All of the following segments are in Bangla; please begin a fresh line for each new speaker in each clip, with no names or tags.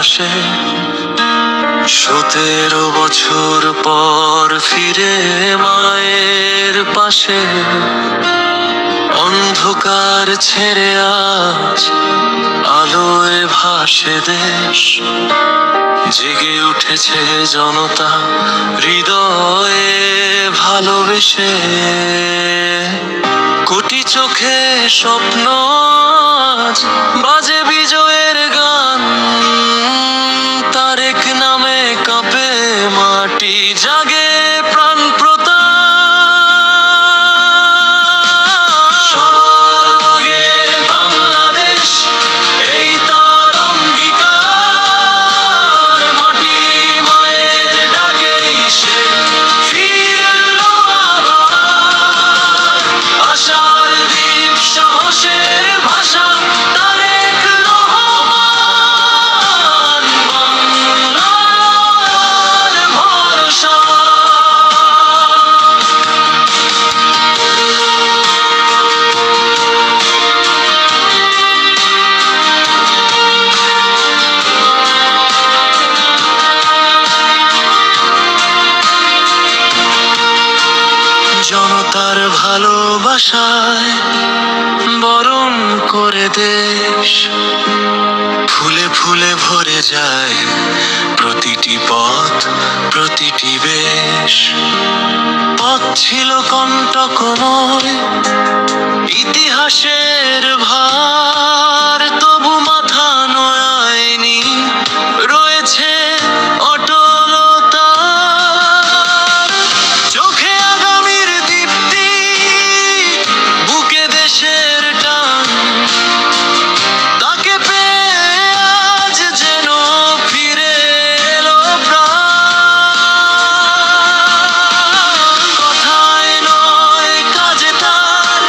আসে 17 বছর পর ফিরে মায়ের পাশে। অন্ধকার ছেড়ে আজ আলোয় ভাসে দেশ। জেগে উঠেছে জনতা হৃদয়ে ভালোবেসে। কোটি চোখে স্বপ্ন আজ বাজে বিজয়ের গান। তারেক নামে কাঁপে মাটি, জাগে প্রাণ প্রতাপ। সবার আগে বাংলাদেশ, এই তার অঙ্গীকার। মাটি মায়ের ডাকে সে ফিরল আবার। আশার দ্বীপ, সাহসের ভাষা, তারেক রহমান বাংলার ভরসা। জনতার ভালোবাসায় বরণ করে দেশ। ফুলে ফুলে ভরে যায় প্রতিটি পথ, প্রতিটি বেশ। পথ ছিল কণ্টকময়, ইতিহাসের ভার, তবু মাথা নোয়ায়নি, রয়েছে অটলতা। চোখে আগামীর দীপ্তি, বুকে দেশের টান। তাকে পেয়ে আজ যেন ফিরে এলো প্রাণ। কথায় নয় কাজে তার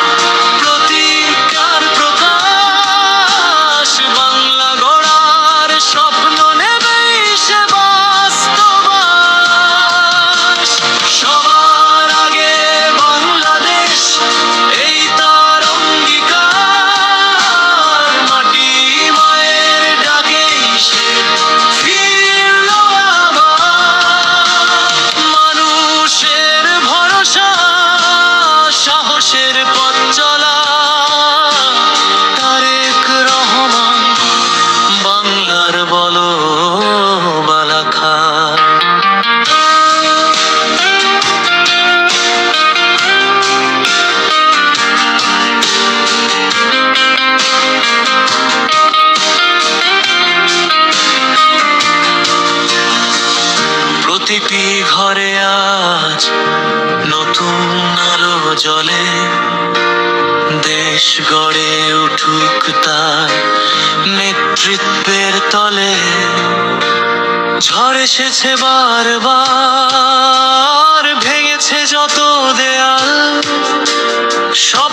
প্রতিজ্ঞার প্রকাশ। বাংলা গড়ার স্বপ্ন নেবেই সে বাস্তবাস। সবার আগে বাংলাদেশ, এই তার অঙ্গীকার। মাটি মায়ের ডাকেই সে ফিরল আবার। মানুষের ভরসা, সাহসের পথ চলা, তারেক রহমান বাংলার বলো বালাখা। প্রতিটি ঘরে আজ নতুন আলো জ্বলে। দেশ গড়ে উঠুক তার নেতৃত্বের তলে। ঝড় এসেছে বারবার, ভেঙেছে যত দেয়াল। সব